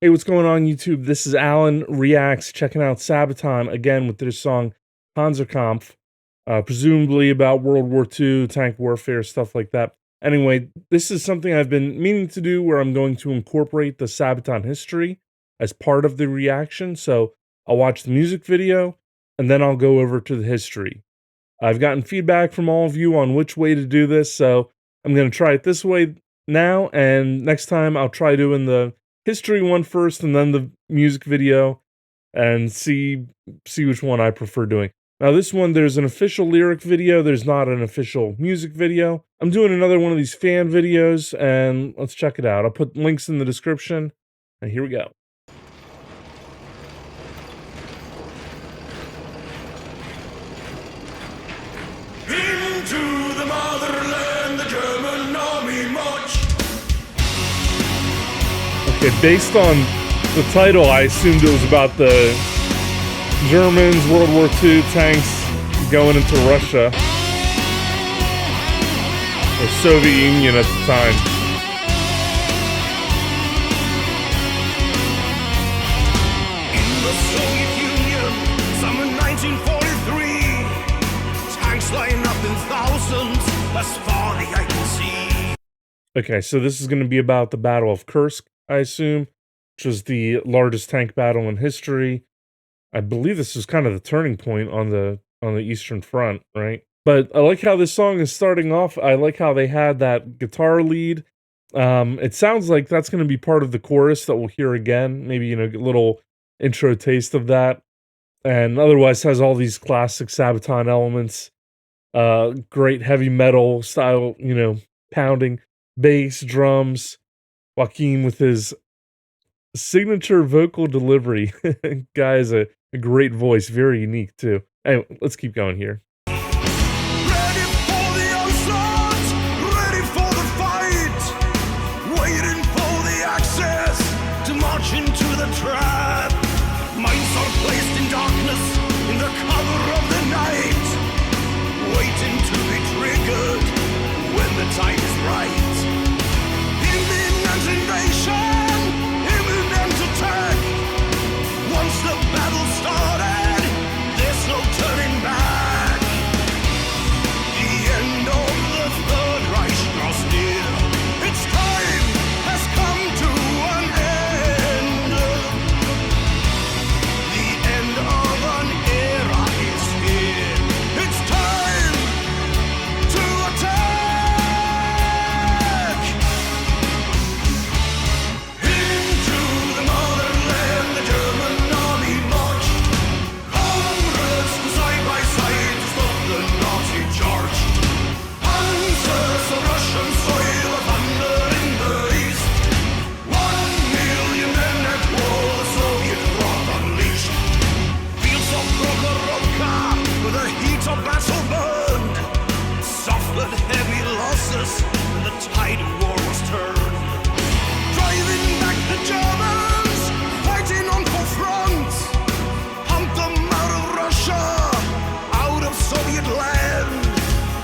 Hey, what's going on YouTube? This is Alan Reacts, checking out Sabaton again with their song Panzerkampf, presumably about World War II, tank warfare, stuff like that. Anyway, this is something I've been meaning to do where I'm going to incorporate the Sabaton history as part of the reaction. So I'll watch the music video and then I'll go over to the history. I've gotten feedback from all of you on which way to do this, so I'm going to try it this way now, and next time I'll try doing the history one first and then the music video and see which one I prefer doing. Now this one, there's an official lyric video, there's not an official music video. I'm doing another one of these fan videos, and let's check it out. I'll put links in the description, and here we go. Into the motherland, the German army march. Okay, based on the title, I assumed it was about the Germans, World War II, tanks going into Russia, or Soviet Union at the time. In the Soviet Union, summer 1943, tanks line up in thousands, as far as I can see. Okay, so this is going to be about the Battle of Kursk, I assume, which was the largest tank battle in history. I believe this is kind of the turning point on the Eastern Front, right? But I like how this song is starting off. I like how they had that guitar lead. It sounds like that's going to be part of the chorus that we'll hear again. Maybe, a little intro taste of that. And otherwise has all these classic Sabaton elements. Great heavy metal style, pounding, bass, drums. Joaquin with his signature vocal delivery. Guy has a great voice, very unique too. Anyway, let's keep going here. Ready for the onslaught, ready for the fight, waiting for the access to march into the trap. Minds are placed in darkness, in the cover of the night, waiting to be triggered when the time is right. Imminent invasion, imminent attack. Once the battle started, there's no turning back. The end of the Third Reich draws near. Its time has come to an end. The end of an era is here. It's time to attack. Into the motherland, the German army marched. Hundreds side by side to stop the Nazi charge. Panzers on Russian soil, thunder in the east. 1 million men at war, the Soviet wrath unleashed. Fields of Prokhorovka, where the heat of battle burned, suffered heavy losses when the tide of war was turned. Driving back the Germans, fighting on both fronts, pumped them out of Russia, out of Soviet land,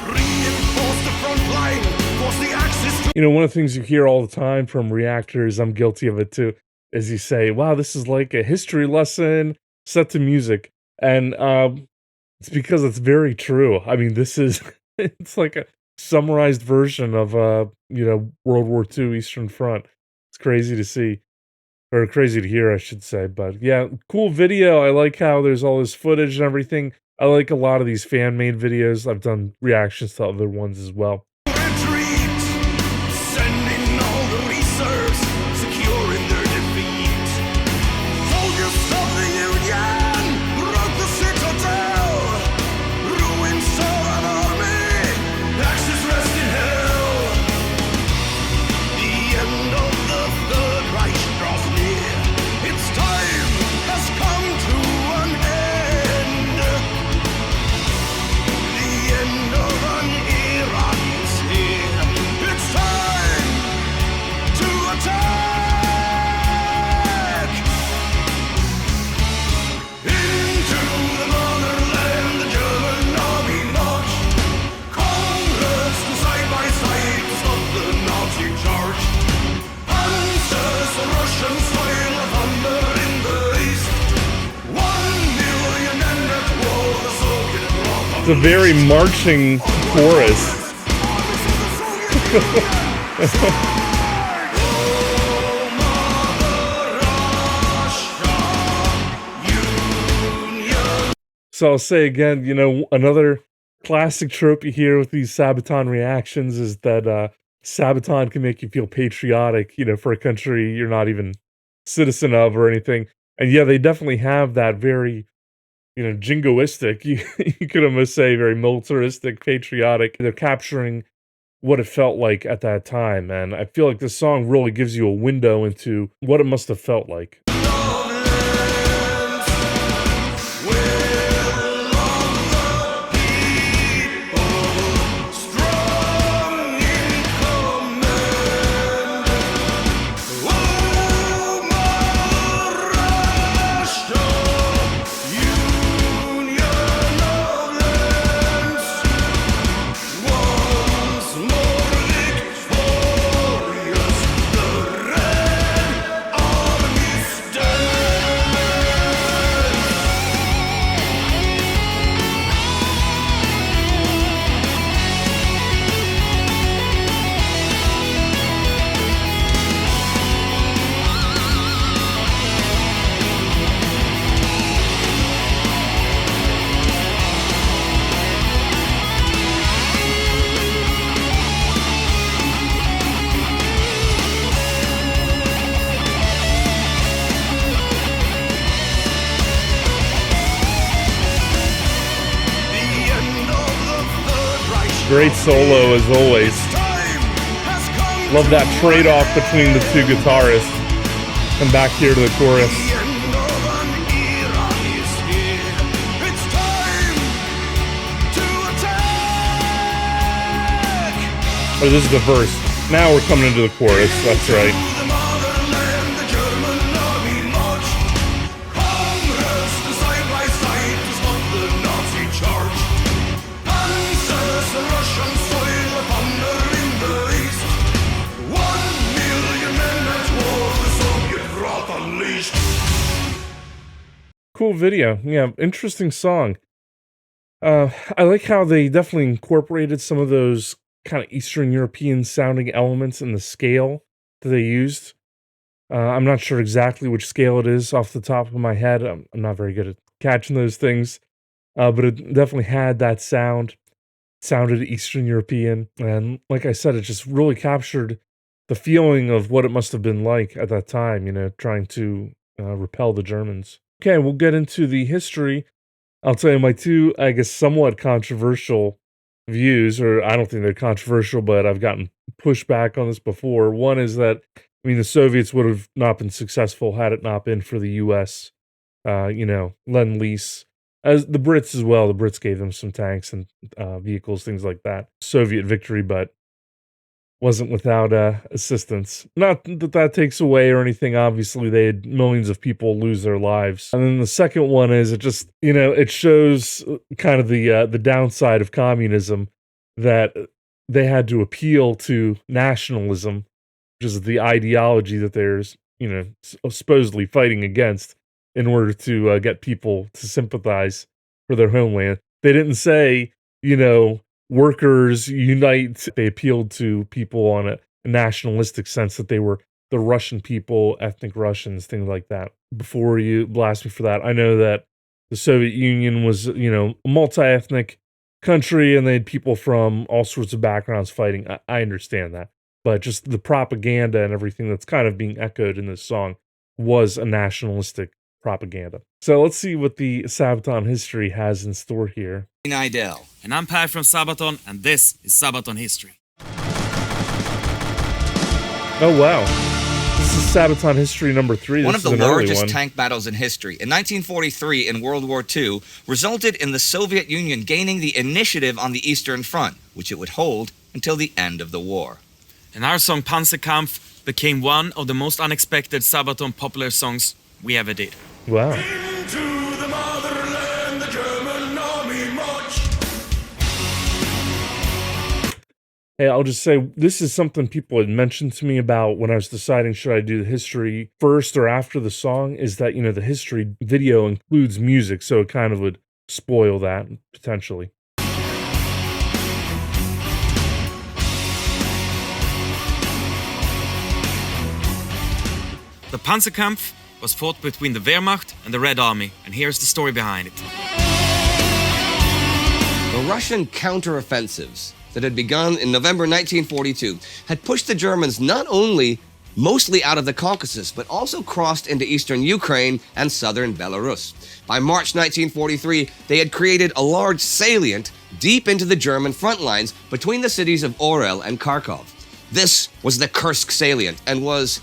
reinforced the front line, forced the Axis to... One of the things you hear all the time from reactors, I'm guilty of it too, is you say, wow, this is like a history lesson set to music. And it's because it's very true. I mean, this is, it's like a summarized version of, World War II Eastern Front. It's crazy to see, or crazy to hear, I should say. But yeah, cool video. I like how there's all this footage and everything. I like a lot of these fan-made videos. I've done reactions to other ones as well. retreat, sending all the reserves, securing their defeat. Soldiers of the Union broke the citadel, ruined Soviet army, Axis rest in hell. The end of the Third Reich draws near. Its time has come to an end. The end of an era It's a very marching chorus. So I'll say again, you know, another classic trope you hear with these Sabaton reactions is that Sabaton can make you feel patriotic, you know, for a country you're not even citizen of or anything. And yeah, they definitely have that very, you know, jingoistic, you could almost say very militaristic, patriotic. They're capturing what it felt like at that time. And I feel like this song really gives you a window into what it must have felt like. Great solo as always. Love that trade-off between the two guitarists. And back here to the chorus. Oh, this is the verse. Now we're coming into the chorus, that's right. Cool video. Yeah, interesting song. I like how they definitely incorporated some of those kind of Eastern European sounding elements in the scale that they used. I'm not sure exactly which scale it is off the top of my head. I'm not very good at catching those things. But it definitely had that sound. Sounded Eastern European. And like I said, it just really captured the feeling of what it must have been like at that time, you know, trying to repel the Germans. Okay, we'll get into the history. I'll tell you my two, I guess, somewhat controversial views, or I don't think they're controversial, but I've gotten pushback on this before. One is that, I mean, the Soviets would have not been successful had it not been for the US, you know, Lend-Lease. As the Brits as well, the Brits gave them some tanks and vehicles, things like that. Soviet victory, but wasn't without assistance. Not that that takes away or anything. Obviously, they had millions of people lose their lives. And then the second one is it just, you know, it shows kind of the downside of communism, that they had to appeal to nationalism, which is the ideology that they're, you know, supposedly fighting against in order to get people to sympathize for their homeland. They didn't say, you know, workers unite. They appealed to people on a nationalistic sense, that they were the Russian people, ethnic Russians, things like that. Before you blast me for that, I know that the Soviet Union was, you know, a multi-ethnic country and they had people from all sorts of backgrounds fighting. I understand that. But just the propaganda and everything that's kind of being echoed in this song was a nationalistic propaganda. So let's see what the Sabaton History has in store here. Idel. And I'm Per from Sabaton, and this is Sabaton History. Oh wow. This is Sabaton History number 3. One of the largest tank battles in history, in 1943 in World War II, resulted in the Soviet Union gaining the initiative on the Eastern Front, which it would hold until the end of the war. And our song Panzerkampf became one of the most unexpected Sabaton popular songs we ever did. Wow. Into the motherland, the German army marched. Hey, I'll just say, this is something people had mentioned to me about when I was deciding should I do the history first or after the song, is that, you know, the history video includes music, so it kind of would spoil that, potentially. The Panzerkampf was fought between the Wehrmacht and the Red Army, and here's the story behind it. The Russian counteroffensives that had begun in November 1942 had pushed the Germans not only mostly out of the Caucasus, but also crossed into eastern Ukraine and southern Belarus. By March 1943, they had created a large salient deep into the German front lines between the cities of Orel and Kharkov. This was the Kursk salient and was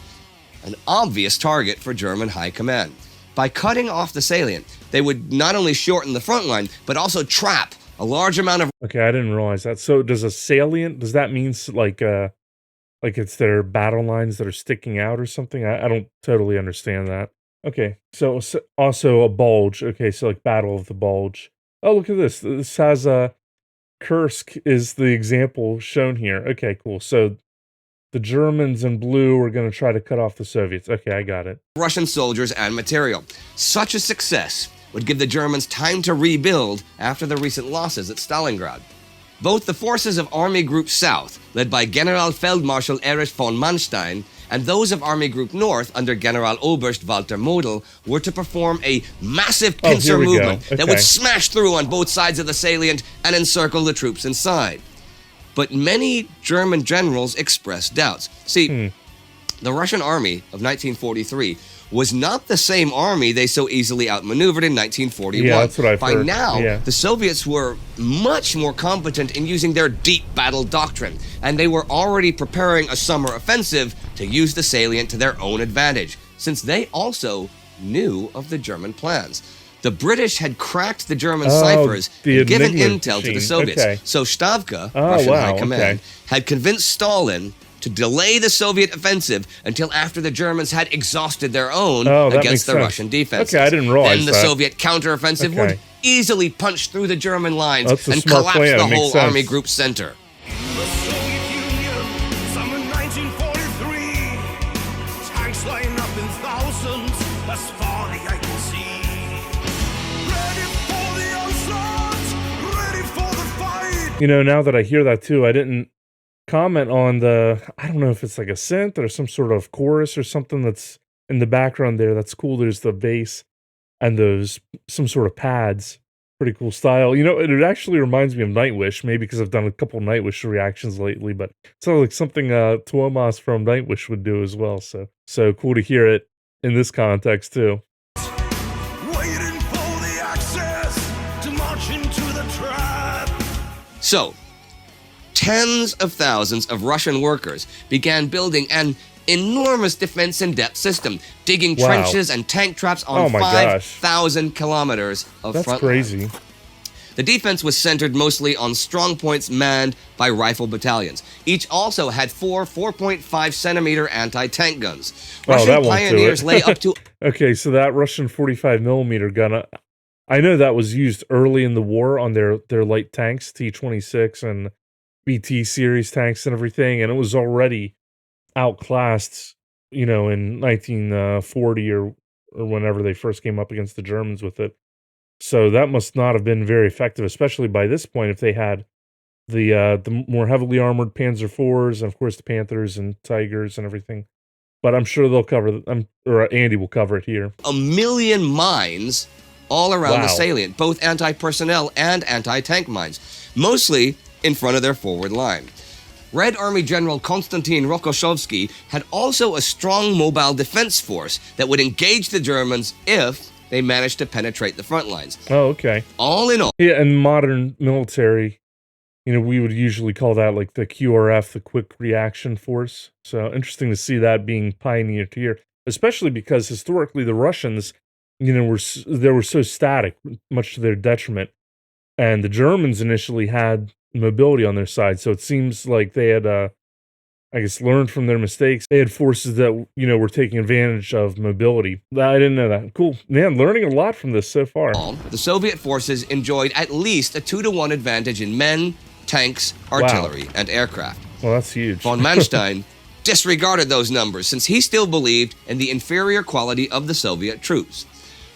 an obvious target for German high command. By cutting off the salient, they would not only shorten the front line, but also trap a large amount of... Okay, I didn't realize that. So does a salient, does that mean like it's their battle lines that are sticking out or something? I don't totally understand that. Okay, so also a bulge. Okay, so like Battle of the Bulge. Oh, look at this. This has Kursk is the example shown here. Okay, cool. So the Germans in blue are going to try to cut off the Soviets. Okay, I got it. Russian soldiers and material. Such a success would give the Germans time to rebuild after the recent losses at Stalingrad. Both the forces of Army Group South, led by Generalfeldmarschall Erich von Manstein, and those of Army Group North under Generaloberst Walter Model were to perform a massive pincer movement that would smash through on both sides of the salient and encircle the troops inside. But many German generals expressed doubts. See, the Russian army of 1943 was not the same army they so easily outmaneuvered in 1941. Yeah, that's what I've By heard. now, the Soviets were much more competent in using their deep battle doctrine, and they were already preparing a summer offensive to use the salient to their own advantage, since they also knew of the German plans. The British had cracked the German ciphers and given intel to the Soviets. Okay. So Stavka, Russian High Command, had convinced Stalin to delay the Soviet offensive until after the Germans had exhausted their own against the Russian defenses. Okay, I didn't realize Then the Soviet counteroffensive would easily punch through the German lines and smart collapse plan. the whole Sense. Army Group center. The Soviet Union, summer 1943. Tanks line up in thousands, as far as I can see. Ready for the onslaught, ready for the fight. You know, now that I hear that too, I didn't comment on I don't know if it's like a synth or some sort of chorus or something that's in the background there. That's cool. There's the bass and some sort of pads. Pretty cool style. You know, it actually reminds me of Nightwish, maybe because I've done a couple Nightwish reactions lately, but it sounds like something Tuomas from Nightwish would do as well. So cool to hear it in this context too. Waiting for the access to march into the trap. So, tens of thousands of Russian workers began building an enormous defense-in-depth system, digging trenches and tank traps on 5,000 kilometers of front line. That's crazy. The defense was centered mostly on strong points manned by rifle battalions. Each also had 4.5 centimeter anti-tank guns. Russian pioneers lay up to... Okay, so that Russian 45 millimeter gun, I know that was used early in the war on their light tanks, T-26 and BT series tanks and everything, and it was already outclassed, you know, in 1940 or whenever they first came up against the Germans with it. So that must not have been very effective, especially by this point, if they had the more heavily armored Panzer IVs and of course the Panthers and Tigers and everything. But I'm sure they'll cover or Andy will cover it here. 1 million mines all around the salient, both anti-personnel and anti-tank mines, mostly in front of their forward line. Red Army General Konstantin Rokossovsky had also a strong mobile defense force that would engage the Germans if they managed to penetrate the front lines. Oh, okay. All in all... Yeah, in modern military, you know, we would usually call that like the QRF, the Quick Reaction Force. So interesting to see that being pioneered here, especially because historically the Russians, you know, they were so static, much to their detriment. And the Germans initially had mobility on their side, so it seems like they had I guess learned from their mistakes. They had forces that, you know, were taking advantage of mobility. I didn't know that. Cool. Man, learning a lot from this so far. The Soviet forces enjoyed at least a 2-to-1 advantage in men, tanks, artillery, and aircraft. Well, that's huge. Von Manstein disregarded those numbers since he still believed in the inferior quality of the Soviet troops.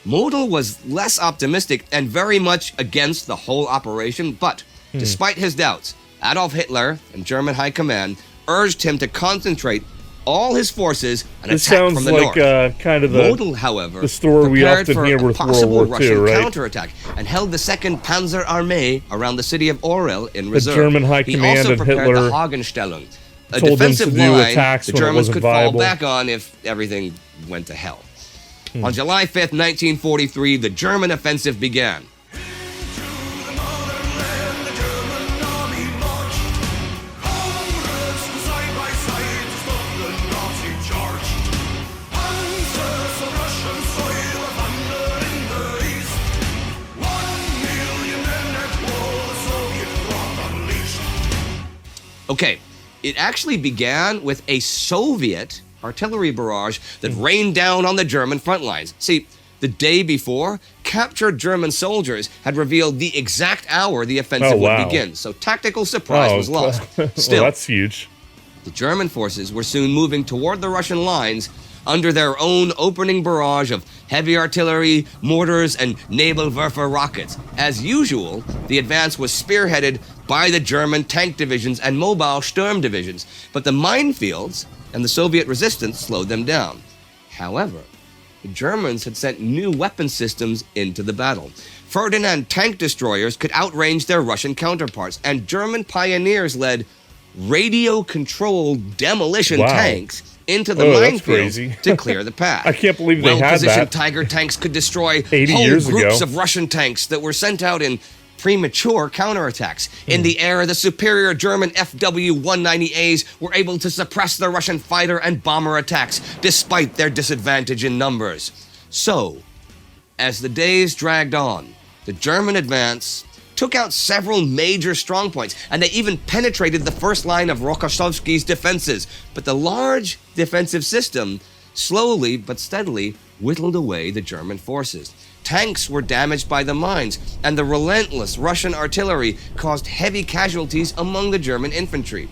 Model was less optimistic and very much against the whole operation, but despite his doubts, Adolf Hitler and German High Command urged him to concentrate all his forces and This attack sounds from the like north. kind of Model, however, the story we prepared often for hear a with World possible War II, Russian right? counterattack and held the 2nd Panzer Armee around the city of Orel in reserve. German High He command also of prepared Hitler the Hagenstellung, a told them to defensive do line attacks the when it Germans wasn't could viable. fall back on if everything went to hell. On July 5th, 1943, the German offensive began. Okay, it actually began with a Soviet artillery barrage that rained down on the German front lines. See, the day before, captured German soldiers had revealed the exact hour the offensive would begin, so tactical surprise was lost. Still, well, that's huge. the German forces were soon moving toward the Russian lines under their own opening barrage of heavy artillery, mortars, and Nebelwerfer rockets. As usual, the advance was spearheaded by the German tank divisions and mobile Sturm divisions, but the minefields and the Soviet resistance slowed them down. However, the Germans had sent new weapon systems into the battle. Ferdinand tank destroyers could outrange their Russian counterparts, and German pioneers led radio-controlled demolition tanks into the minefields to clear the path. I can't believe they had Well-positioned that. Tiger tanks could destroy 80 whole years groups ago. of Russian tanks that were sent out in premature counterattacks. In the air, the superior German FW-190As were able to suppress the Russian fighter and bomber attacks despite their disadvantage in numbers. So, as the days dragged on, the German advance took out several major strongpoints, and they even penetrated the first line of Rokossovsky's defenses. But the large defensive system slowly but steadily whittled away the German forces. Tanks were damaged by the mines, and the relentless Russian artillery caused heavy casualties among the German infantry.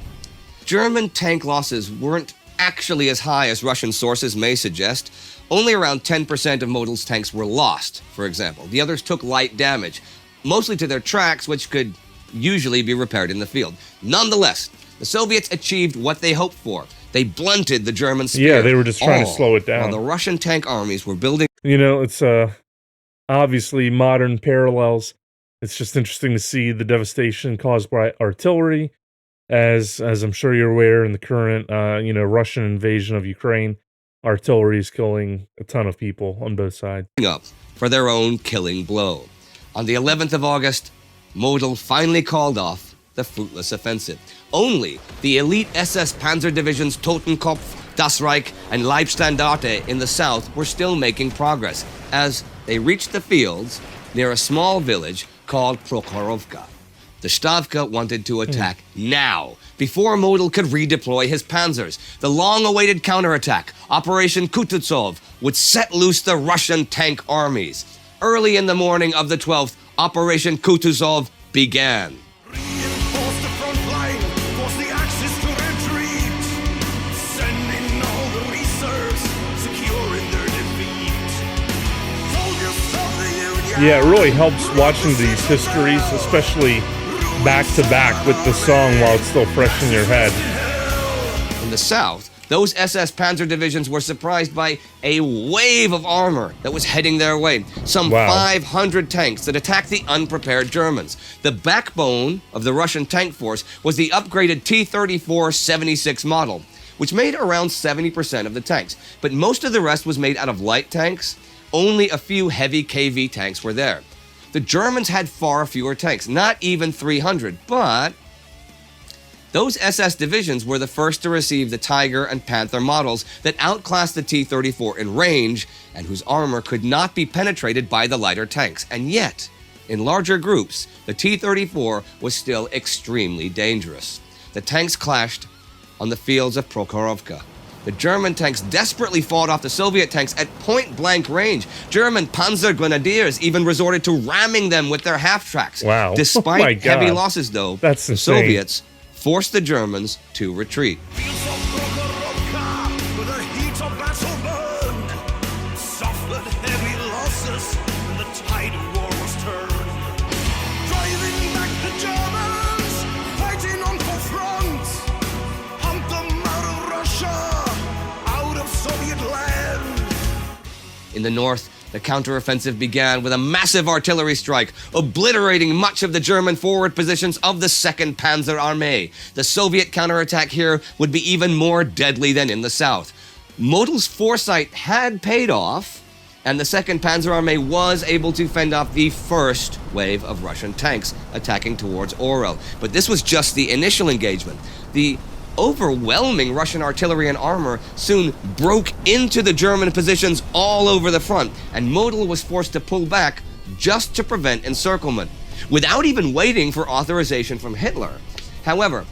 German tank losses weren't actually as high as Russian sources may suggest. Only around 10% of Model's tanks were lost, for example. The others took light damage, mostly to their tracks, which could usually be repaired in the field. Nonetheless, the Soviets achieved what they hoped for. They blunted the German spear. Yeah, they were just trying to slow it down. While the Russian tank armies were building... You know, it's obviously modern parallels. It's just interesting to see the devastation caused by artillery, as I'm sure you're aware, in the current, Russian invasion of Ukraine. Artillery is killing a ton of people on both sides. ...up for their own killing blow. On the 11th of August, Model finally called off the fruitless offensive. Only the elite SS Panzer divisions Totenkopf, Das Reich, and Leibstandarte in the south were still making progress as they reached the fields near a small village called Prokhorovka. The Stavka wanted to attack now, before Model could redeploy his panzers. The long-awaited counterattack, Operation Kutuzov, would set loose the Russian tank armies. Early in the morning of the 12th, Operation Kutuzov began. Reinforce the front line, force the Axis to retreat. Sending all the reserves, securing their defeat. Soldiers of the Union. Yeah, it really helps watching these histories, especially back to back with the song while it's still fresh in your head. In the south, those SS Panzer divisions were surprised by a wave of armor that was heading their way. Some 500 tanks that attacked the unprepared Germans. The backbone of the Russian tank force was the upgraded T-34-76 model, which made around 70% of the tanks. But most of the rest was made out of light tanks. Only a few heavy KV tanks were there. The Germans had far fewer tanks, not even 300, but those SS divisions were the first to receive the Tiger and Panther models that outclassed the T-34 in range and whose armor could not be penetrated by the lighter tanks. And yet, in larger groups, the T-34 was still extremely dangerous. The tanks clashed on the fields of Prokhorovka. The German tanks desperately fought off the Soviet tanks at point-blank range. German Panzer Grenadiers even resorted to ramming them with their half-tracks. Wow. Despite Oh my heavy God. losses, though, That's the insane. Soviets forced the Germans to retreat. Fields of Prokhorovka, where the heat of battle burned, suffered heavy losses, and the tide of war was turned. Driving back the Germans, fighting on full front, hunt them out of Russia, In the north, the counteroffensive began with a massive artillery strike, obliterating much of the German forward positions of the 2nd Panzer Armee. The Soviet counterattack here would be even more deadly than in the south. Model's foresight had paid off, and the 2nd Panzer Armee was able to fend off the first wave of Russian tanks attacking towards Orel. But this was just the initial engagement. The overwhelming Russian artillery and armor soon broke into the German positions all over the front, and Model was forced to pull back just to prevent encirclement, without even waiting for authorization from Hitler. However,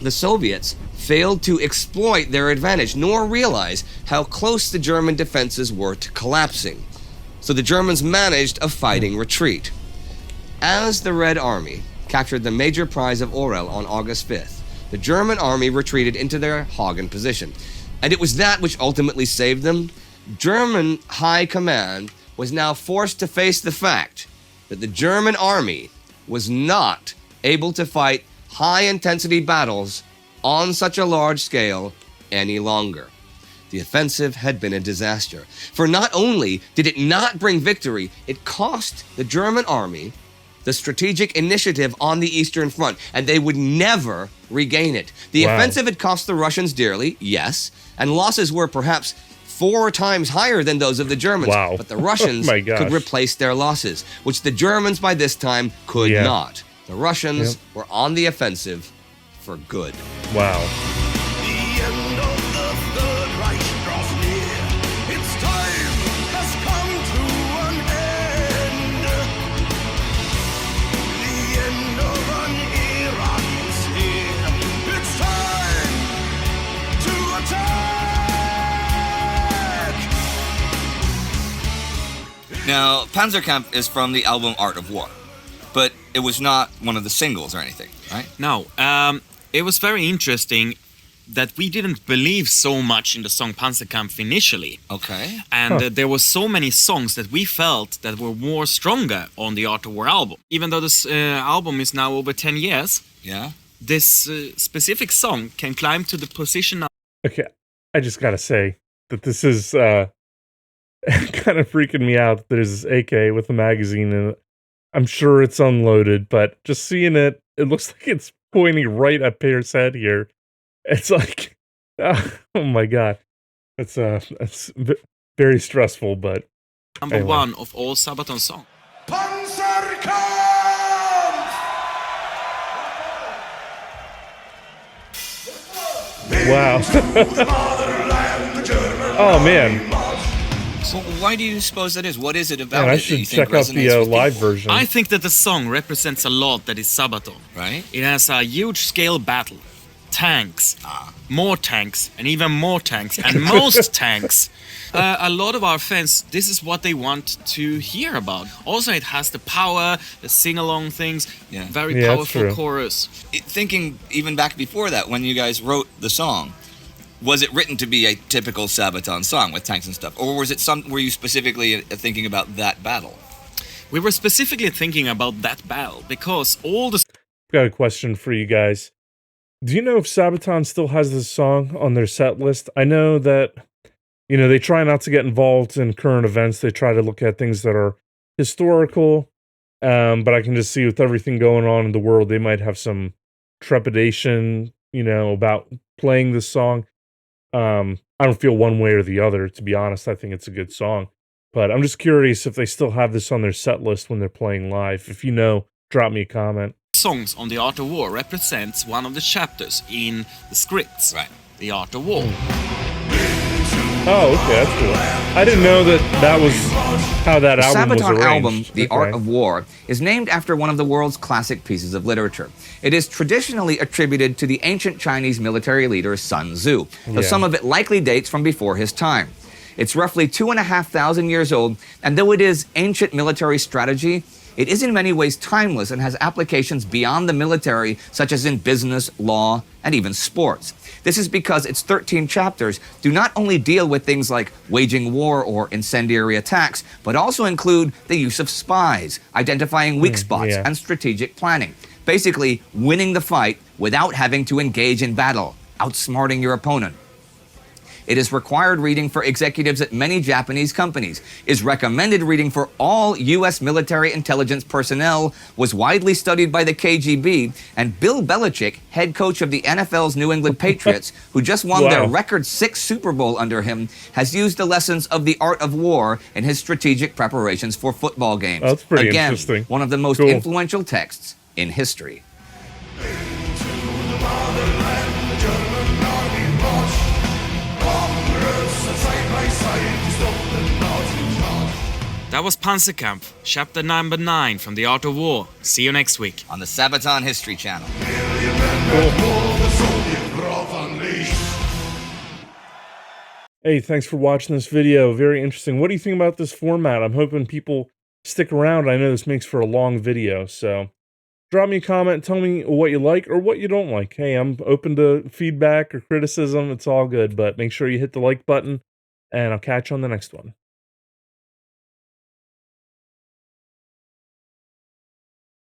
the Soviets failed to exploit their advantage, nor realize how close the German defenses were to collapsing. So the Germans managed a fighting retreat. As the Red Army captured the major prize of Orel on August 5th, the German army retreated into their Hagen position. And it was that which ultimately saved them. German high command was now forced to face the fact that the German army was not able to fight high-intensity battles on such a large scale any longer. The offensive had been a disaster, for not only did it not bring victory, it cost the German army the strategic initiative on the Eastern Front, and they would never regain it. The offensive had cost the Russians dearly, yes, and losses were perhaps 4 times higher than those of the Germans, but the Russians could replace their losses, which the Germans by this time could not. The Russians were on the offensive for good. Wow. The end of the Third Reich draws near. Its time has come to an end. The end of an era is here. It's time to attack. Now, Panzerkampf is from the album Art of War, but it was not one of the singles or anything, right? No, it was very interesting that we didn't believe so much in the song Panzerkampf initially. Okay. And there were so many songs that we felt that were more stronger on the Art of War album. Even though this album is now over 10 years, this specific song can climb to the position of... Okay, I just gotta say that this is kind of freaking me out that there's this AK with a magazine in it. I'm sure it's unloaded, but just seeing it, it looks like it's pointing right at Pear's head here. It's like, oh my god, that's very stressful. But number one of all Sabaton songs. Panzerkampf! Wow. Oh man. So why do you suppose that is? What is it about Man, I it should that you think check out the resonates with live people? version. I think that the song represents a lot that is Sabaton. Right? It has a huge scale battle. Tanks, more tanks, and even more tanks, and most tanks. A lot of our fans, this is what they want to hear about. Also, it has the power, the sing-along things, very powerful chorus. Thinking even back before that, when you guys wrote the song, was it written to be a typical Sabaton song with tanks and stuff? Or was it were you specifically thinking about that battle? We were specifically thinking about that battle because all the... I've got a question for you guys. Do you know if Sabaton still has this song on their set list? I know that, you know, they try not to get involved in current events. They try to look at things that are historical. But I can just see with everything going on in the world, they might have some trepidation, you know, about playing this song. I don't feel one way or the other, to be honest. I think it's a good song. But I'm just curious if they still have this on their set list when they're playing live. If you know, drop me a comment. Songs on the Art of War represents one of the chapters in the scripts. Right. The Art of War. Oh, okay, that's cool. I didn't know that was how that album was arranged. The Sabaton album, The Art of War, is named after one of the world's classic pieces of literature. It is traditionally attributed to the ancient Chinese military leader Sun Tzu, though some of it likely dates from before his time. It's roughly 2,500 years old, and though it is ancient military strategy, it is in many ways timeless and has applications beyond the military, such as in business, law, and even sports. This is because its 13 chapters do not only deal with things like waging war or incendiary attacks, but also include the use of spies, identifying weak spots, and strategic planning. Basically, winning the fight without having to engage in battle, outsmarting your opponent. It is required reading for executives at many Japanese companies, is recommended reading for all U.S. military intelligence personnel, was widely studied by the KGB, and Bill Belichick, head coach of the NFL's New England Patriots, who just won their record 6th Super Bowl under him, has used the lessons of the art of war in his strategic preparations for football games. Oh, that's pretty Again, interesting. one of the most influential texts in history. That was Panzerkampf, chapter number 9 from The Art of War. See you next week. On the Sabaton History Channel. Hey, thanks for watching this video. Very interesting. What do you think about this format? I'm hoping people stick around. I know this makes for a long video, so drop me a comment. Tell me what you like or what you don't like. Hey, I'm open to feedback or criticism. It's all good, but make sure you hit the like button, and I'll catch you on the next one.